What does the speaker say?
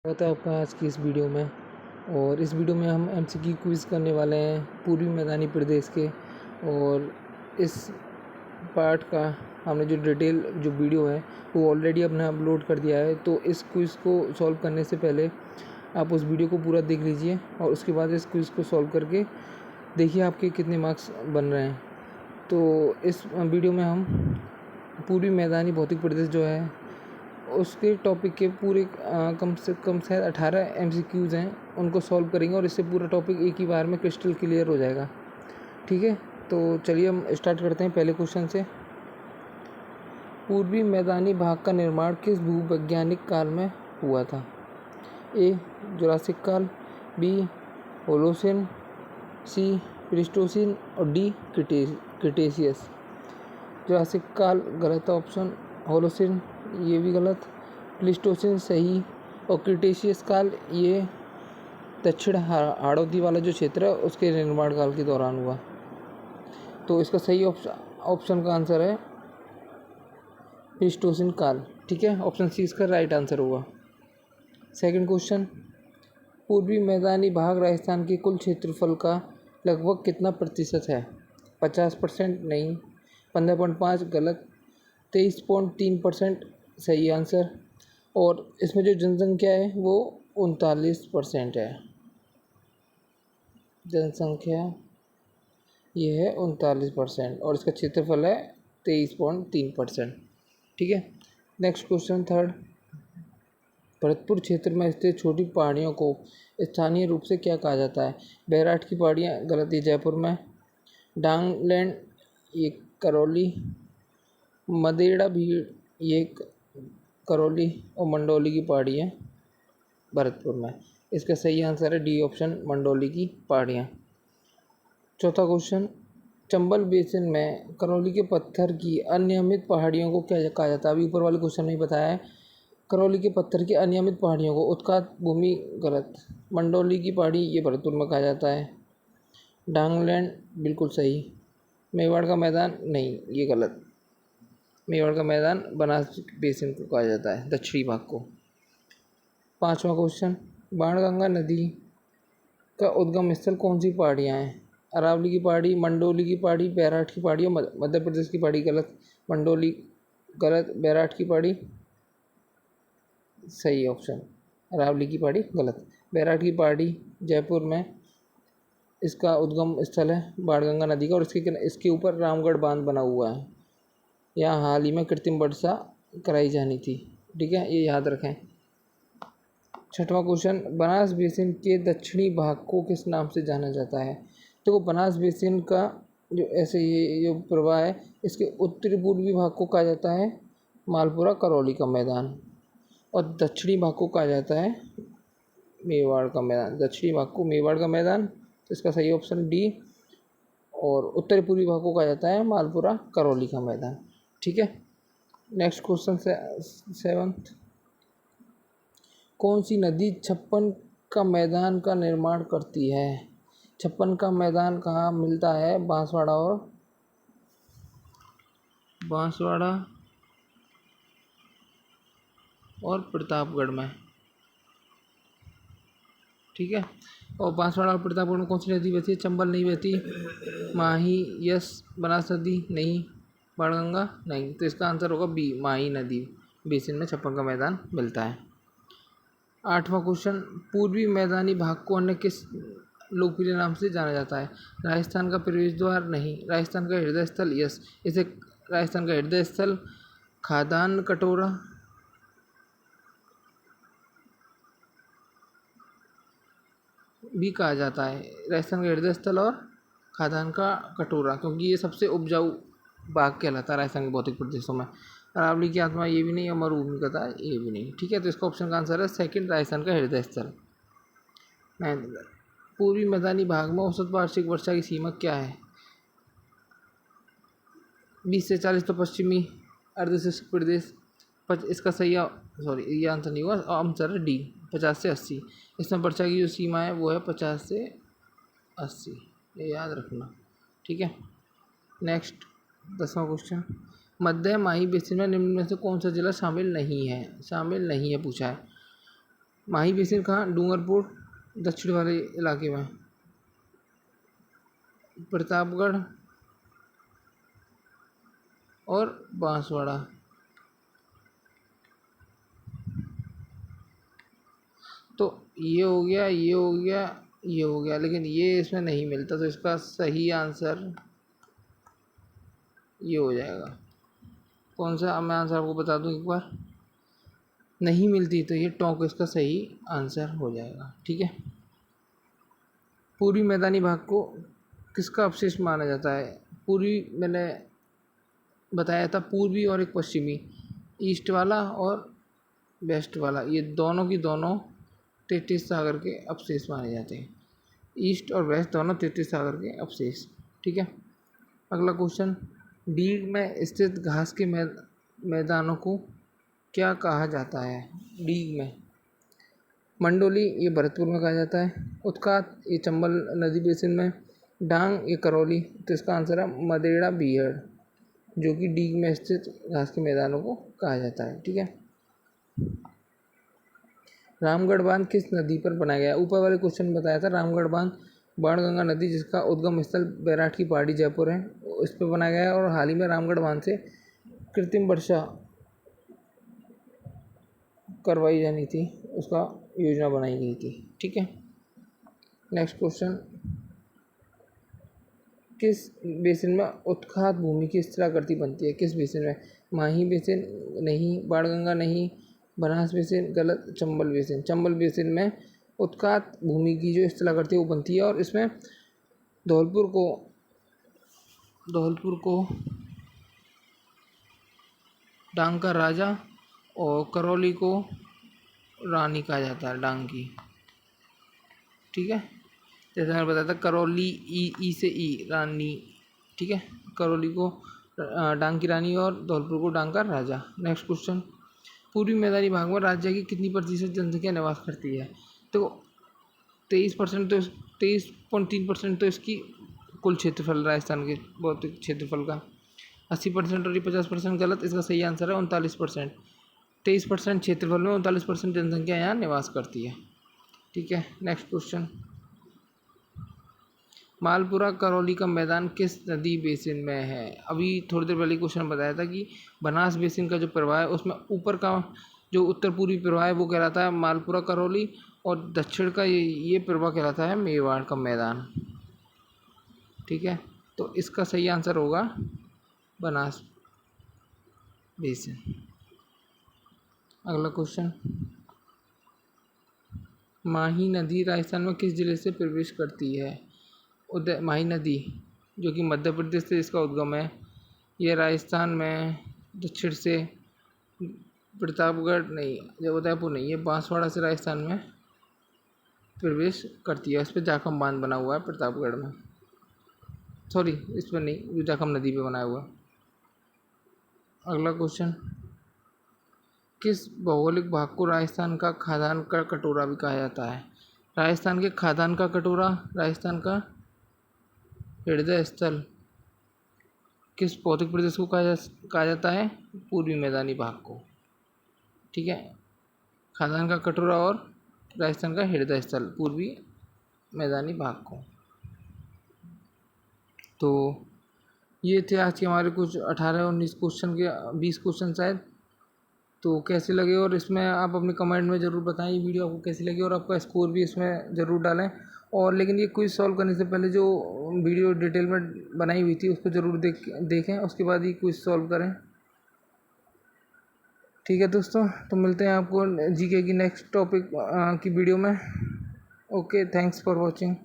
स्वागत है आपका आज की इस वीडियो में। और इस वीडियो में हम एमसीक्यू क्विज़ करने वाले हैं पूर्वी मैदानी प्रदेश के। और इस पार्ट का हमने जो डिटेल जो वीडियो है वो ऑलरेडी अपने अपलोड कर दिया है। तो इस क्विज़ को सॉल्व करने से पहले आप उस वीडियो को पूरा देख लीजिए और उसके बाद इस क्विज़ को सॉल्व करके देखिए आपके कितने मार्क्स बन रहे हैं। तो इस वीडियो में हम पूर्वी मैदानी भौतिक प्रदेश जो है उसके टॉपिक के पूरे कम से कम शायद 18 एमसीक्यूज़ हैं, उनको सॉल्व करेंगे और इससे पूरा टॉपिक एक ही बार में क्रिस्टल क्लियर हो जाएगा। ठीक है, तो चलिए हम स्टार्ट करते हैं पहले क्वेश्चन से। पूर्वी मैदानी भाग का निर्माण किस भूवैज्ञानिक काल में हुआ था? ए जुरासिक काल, बी होलोसिन, सी प्लीस्टोसिन और डी क्रिटेशियस। जुरासिक काल गलत ऑप्शन, होलोसिन ये भी गलत, प्लीस्टोसिन सही और क्रिटेशियस काल ये दक्षिण हाड़ौती वाला जो क्षेत्र है उसके निर्माण काल के दौरान हुआ। तो इसका सही ऑप्शन का आंसर है प्लीस्टोसिन काल। ठीक है, ऑप्शन सी इसका राइट आंसर होगा। सेकंड क्वेश्चन, पूर्वी मैदानी भाग राजस्थान के कुल क्षेत्रफल का लगभग कितना प्रतिशत है? 50% नहीं, 15.5 गलत, 23.3% सही आंसर। और इसमें जो जनसंख्या है वो 39% है। जनसंख्या ये है 39% और इसका क्षेत्रफल है 23.3%। ठीक है, नेक्स्ट क्वेश्चन थर्ड, भरतपुर क्षेत्र में स्थित छोटी पहाड़ियों को स्थानीय रूप से क्या कहा जाता है? बैराठ की पहाड़ियाँ गलत, ये जयपुर में, डांगलैंड ये करौली, मदेड़ा भीड़ ये करौली और मंडौली की पहाड़ी है भरतपुर में। इसका सही आंसर है डी ऑप्शन, मंडौली की पहाड़ियाँ। चौथा क्वेश्चन, चंबल बेसिन में करौली के पत्थर की अनियमित पहाड़ियों को क्या कहा जाता है? अभी ऊपर वाले क्वेश्चन में बताया है। करौली के पत्थर की अनियमित पहाड़ियों को उत्कात भूमि गलत, मंडौली की पहाड़ी ये भरतपुर में कहा जाता है, डांगलैंड बिल्कुल सही, मेवाड़ का मैदान नहीं ये गलत, मेवाड़ का मैदान बनास बेसिन को कहा जाता है, दक्षिणी भाग को। पांचवा क्वेश्चन, बाणगंगा नदी का उद्गम स्थल कौन सी पहाड़ियाँ हैं? अरावली की पहाड़ी, मंडोली की पहाड़ी, बैराठ की पहाड़ी और मध्य प्रदेश की पहाड़ी गलत, मंडोली गलत, बैराठ की पहाड़ी सही ऑप्शन, अरावली की पहाड़ी गलत। बैराठ की पहाड़ी जयपुर में इसका उद्गम स्थल है बाणगंगा नदी का और इसके ऊपर रामगढ़ बांध बना हुआ है। यहाँ हाल ही में कृत्रिम वर्षा कराई जानी थी। ठीक है, ये याद रखें। छठवां क्वेश्चन, बनास बेसिन के दक्षिणी भाग को किस नाम से जाना जाता है? तो बनास बेसिन का जो ऐसे ये जो प्रवाह है इसके उत्तरी पूर्वी भाग को कहा जाता है मालपुरा करौली का मैदान और दक्षिणी भाग को कहा जाता है मेवाड़ का मैदान। दक्षिणी भाग को मेवाड़ का मैदान, तो इसका सही ऑप्शन डी, और उत्तरी पूर्वी भाग को कहा जाता है मालपुरा करौली का मैदान। ठीक है, नेक्स्ट क्वेश्चन सेवंथ, कौन सी नदी छप्पन का मैदान का निर्माण करती है? छप्पन का मैदान कहाँ मिलता है? बांसवाड़ा और प्रतापगढ़ में। ठीक है, और बांसवाड़ा और प्रतापगढ़ में कौन सी नदी बहती है? चंबल नहीं बहती, माही यस, बनास नदी नहीं, बाणगंगा नहीं, तो इसका आंसर होगा बी, माही नदी बेसिन में छप्पन का मैदान मिलता है। आठवां क्वेश्चन, पूर्वी मैदानी भाग को अन्य किस लोकप्रिय नाम से जाना जाता है? राजस्थान का प्रवेश द्वार नहीं, राजस्थान का हृदय स्थल यस, इसे राजस्थान का हृदय स्थल, खादान कटोरा भी कहा जाता है, राजस्थान का हृदय स्थल और खादान का कटोरा, क्योंकि ये सबसे उपजाऊ भाग कहलाता है राजस्थान के भौतिक प्रदेशों में। अरावली की आत्मा ये भी नहीं और मरुभूमि का था ये भी नहीं। ठीक है, तो इसका ऑप्शन का आंसर है सेकंड, राजस्थान का हृदय स्थल। पूर्वी मैदानी भाग में औसत वार्षिक वर्षा की सीमा क्या है? 20 से 40, तो पश्चिमी अर्धशुष्क प्रदेश। इसका सही ये आंसर नहीं हुआ, आंसर है डी, 50 से 80। इसमें वर्षा की जो सीमा है वो है 50 से 80, ये याद रखना। ठीक है, नेक्स्ट 10वां क्वेश्चन, मध्य माही बेसिन में निम्न में से कौन सा जिला शामिल नहीं है? शामिल नहीं है पूछा है। माही बेसिन कहाँ? डूंगरपुर दक्षिण वाले इलाके में, प्रतापगढ़ और बांसवाड़ा। तो ये हो गया, ये हो गया, ये हो गया, लेकिन ये इसमें नहीं मिलता, तो इसका सही आंसर ये हो जाएगा। कौन सा? अब मैं आंसर आपको बता दूं एक बार, नहीं मिलती तो ये टोंक इसका सही आंसर हो जाएगा। ठीक है। पूर्वी मैदानी भाग को किसका अवशेष माना जाता है? पूर्वी मैंने बताया था, पूर्वी और एक पश्चिमी, ईस्ट वाला और वेस्ट वाला, ये दोनों की दोनों तेतीस सागर के अवशेष माने जाते हैं। ईस्ट और वेस्ट दोनों तेतीस सागर के अवशेष। ठीक है। अगला क्वेश्चन, डीग में स्थित घास के मैदानों को क्या कहा जाता है? डीग में मंडोली, ये भरतपुर में कहा जाता है। उत्कात, ये चंबल नदी बेसिन में। डांग, ये करौली। तो इसका आंसर है मदेड़ा बीहड़, जो कि डीग में स्थित घास के मैदानों को कहा जाता है। ठीक है। रामगढ़ बांध किस नदी पर बनाया गया? ऊपर वाले क्वेश्चन में बताया था, रामगढ़ बांध बाणगंगा नदी, जिसका उद्गम स्थल बैराठ की पहाड़ी जयपुर है, इस पर बनाया गया है। और हाल ही में रामगढ़ बांध से कृत्रिम वर्षा करवाई जानी थी, उसका योजना बनाई गई थी। ठीक है। नेक्स्ट क्वेश्चन, किस बेसिन में उत्खात भूमि की स्थलाकृति बनती है? किस बेसिन में? माही बेसिन नहीं, बाणगंगा नहीं, बनास बेसिन गलत, चंबल बेसिन। चंबल बेसिन में उत्खात भूमि की जो स्थलाकृति वो बनती है, और इसमें धौलपुर को डांग का राजा और करौली को रानी कहा जाता है, डांग की। ठीक है। जैसे मैंने बताया था, करौली ई से ई, रानी। ठीक है। करौली को डांग की रानी और धौलपुर को डांग का राजा। नेक्स्ट क्वेश्चन, पूर्वी मैदानी भाग में राज्य की कितनी प्रतिशत जनसंख्या निवास करती है? तो 23%, तो 23.3% तो इसकी कुल क्षेत्रफल राजस्थान के भौतिक क्षेत्रफल का। 80% और ये 50% गलत, इसका सही आंसर है 39%। 23% क्षेत्रफल में 39% जनसंख्या यहाँ निवास करती है। ठीक है। नेक्स्ट क्वेश्चन, मालपुरा करौली का मैदान किस नदी बेसिन में है? अभी थोड़ी देर पहले क्वेश्चन बताया था कि बनास बेसिन का जो प्रवाह है, उसमें ऊपर का जो उत्तर पूर्वी प्रवाह है वो कहलाता है मालपुरा करौली, और दक्षिण का ये प्रवाह कहलाता है मेवाड़ का मैदान। ठीक है। तो इसका सही आंसर होगा बनास बेसिन। अगला क्वेश्चन, माही नदी राजस्थान में किस जिले से प्रवेश करती है? माही नदी, जो कि मध्य प्रदेश से इसका उद्गम है, यह राजस्थान में दक्षिण से प्रतापगढ़ नहीं, जब उदयपुर नहीं, ये बांसवाड़ा से राजस्थान में प्रवेश करती है। इस पर जाखम बांध बना हुआ है प्रतापगढ़ में, सॉरी इस पर नहीं, जो जाखम नदी पे बनाया हुआ है। अगला क्वेश्चन, किस भौगोलिक भाग को राजस्थान का खाद्यान्न का कटोरा भी कहा जाता है? राजस्थान के खाद्यान्न का कटोरा, राजस्थान का हृदय स्थल, किस भौतिक प्रदेश को कहा जाता है? पूर्वी मैदानी भाग को। ठीक है। खाद्यान्न का कटोरा और राजस्थान का हृदय स्थल, पूर्वी मैदानी भाग को। तो ये थे आज के हमारे कुछ 18-19 क्वेश्चन के 20 क्वेश्चन शायद। तो कैसे लगे, और इसमें आप अपने कमेंट में ज़रूर बताएं ये वीडियो आपको कैसी लगी, और आपका स्कोर भी इसमें ज़रूर डालें। और लेकिन ये क्विज सॉल्व करने से पहले जो वीडियो डिटेल में बनाई हुई थी उसको ज़रूर देखें, उसके बाद ही क्विज सॉल्व करें। ठीक है दोस्तों, तो मिलते हैं आपको जीके की नेक्स्ट टॉपिक की वीडियो में। Okay, thanks for watching.